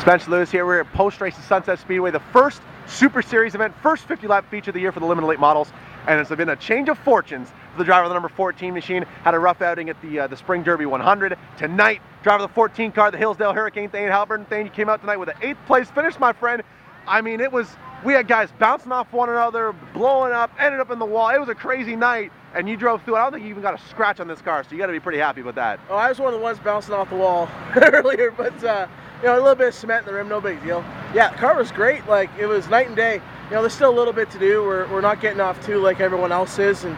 Spencer Lewis here. We're at post-race at Sunset Speedway, the first Super Series event, first 50-lap feature of the year for the limited late models, and it's been a change of fortunes for the driver of the number 14 machine. Had a rough outing at the Spring Derby 100. Tonight, driver of the 14 car, the Hillsdale Hurricane, Thayne Hallyburton. Thayne, you came out tonight with an 8th place finish, my friend. I mean, we had guys bouncing off one another, blowing up, ended up in the wall. It was a crazy night, and you drove through it. I don't think you even got a scratch on this car, so you got to be pretty happy with that. Oh, I was one of the ones bouncing off the wall earlier, but you know, a little bit of cement in the rim, no big deal. Yeah, the car was great. Like, it was night and day. You know, there's still a little bit to do. We're not getting off too like everyone else is, and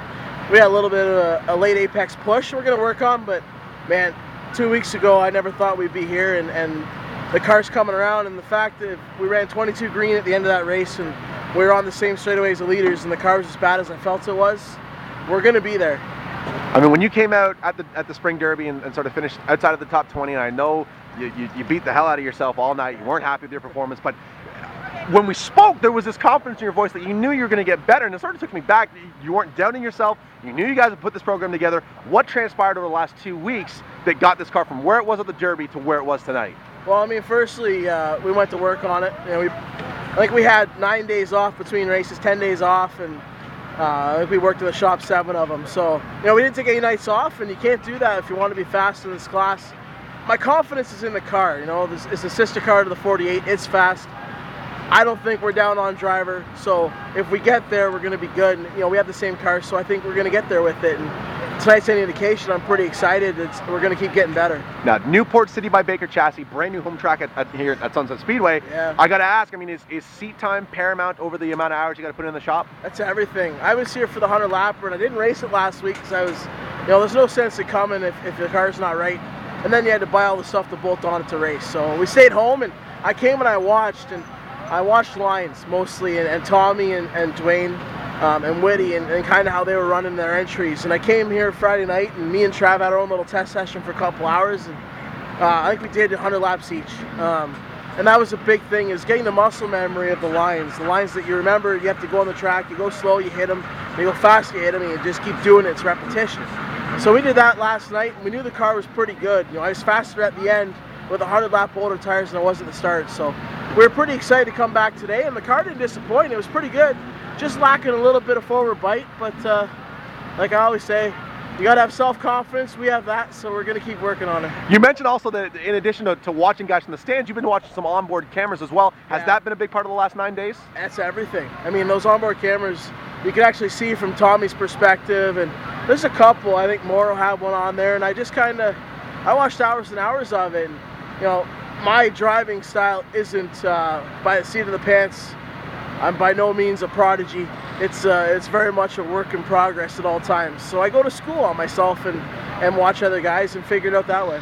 we had a little bit of a late apex push we're gonna work on. But man, 2 weeks ago I never thought we'd be here, and the car's coming around, and the fact that we ran 22 green at the end of that race, and we were on the same straightaway as the leaders, and the car was as bad as I felt it was, we're gonna be there. I mean, when you came out at the Spring Derby and sort of finished outside of the top 20, and I know you beat the hell out of yourself all night, you weren't happy with your performance, but when we spoke, there was this confidence in your voice that you knew you were going to get better, and it sort of took me back. You weren't doubting yourself. You knew you guys would put this program together. What transpired over the last 2 weeks that got this car from where it was at the Derby to where it was tonight? Well, I mean, firstly, we went to work on it. You know, I think we had 9 days off between races, 10 days off, and I think we worked in the shop 7 of them. So, you know, we didn't take any nights off, and you can't do that if you want to be fast in this class. My confidence is in the car. You know, it's a sister car to the 48. It's fast. I don't think we're down on driver, so if we get there, we're going to be good. And, you know, we have the same car, so I think we're going to get there with it. And tonight's any indication, I'm pretty excited. We're going to keep getting better. Now, Newport City by Baker chassis, brand new home track here at Sunset Speedway. Yeah. I got to ask, I mean, is seat time paramount over the amount of hours you got to put in the shop? That's everything. I was here for the 100 lapper, and I didn't race it last week because I was, you know, there's no sense in coming if the car's not right. And then you had to buy all the stuff to bolt on it to race. So we stayed home, and I came and I watched lines mostly, and Tommy and Dwayne and Whitty, and kind of how they were running their entries. And I came here Friday night, and me and Trav had our own little test session for a couple hours, and I think we did 100 laps each. And that was a big thing, is getting the muscle memory of the lines that you remember. You have to go on the track, you go slow, you hit them, you go fast, you hit them, and you just keep doing it. It's repetition. So we did that last night, and we knew the car was pretty good. You know, I was faster at the end with 100 lap older tires than I was at the start. So we were pretty excited to come back today, and the car didn't disappoint. It was pretty good, just lacking a little bit of forward bite. But like I always say, you got to have self-confidence. We have that, so we're going to keep working on it. You mentioned also that in addition to watching guys from the stands, you've been watching some onboard cameras as well. Has that been a big part of the last 9 days? That's everything. I mean, those onboard cameras, you can actually see from Tommy's perspective, and there's a couple. I think Morrow had one on there, and I just I watched hours and hours of it. And, you know, my driving style isn't by the seat of the pants. I'm by no means a prodigy. It's very much a work in progress at all times. So I go to school on myself and watch other guys and figure it out that way.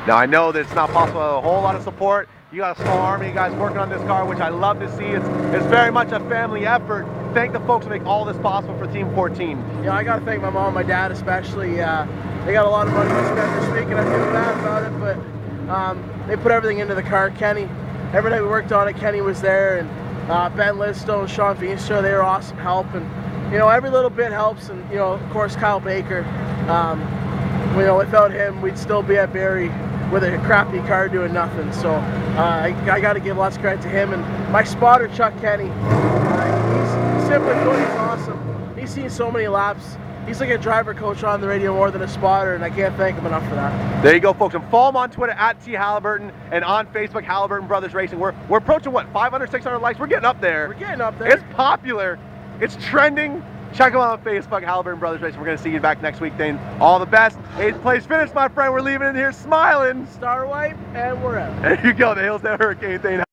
Now, I know that it's not possible to have a whole lot of support. You got a small army of guys working on this car, which I love to see. It's very much a family effort. Thank the folks who make all this possible for Team 14. You know, I got to thank my mom and my dad especially. They got a lot of money to spend this week, and I feel bad about it, but they put everything into the car. Kenny, every night we worked on it, Kenny was there, and Ben Lidstone, Sean Veenstra, they were awesome help, and you know, every little bit helps. And you know, of course, Kyle Baker, you know, without him we'd still be at Barrie with a crappy car doing nothing. So I got to give lots of credit to him, and my spotter Chuck Kenny, he's simply put, he's awesome. He's seen so many laps. He's like a driver coach on the radio more than a spotter, and I can't thank him enough for that. There you go, folks. And follow him on Twitter at T Hallyburton, and on Facebook, Hallyburton Brothers Racing. We're approaching what, 500, 600 likes? We're getting up there. We're getting up there. It's popular. It's trending. Check them out on Facebook, Hallyburton Brothers Racing. We're going to see you back next week, Thayne. All the best. 8th place finish, my friend. We're leaving in here smiling. Star wipe, and we're out. There you go, the Hillsdale Hurricane, Thayne.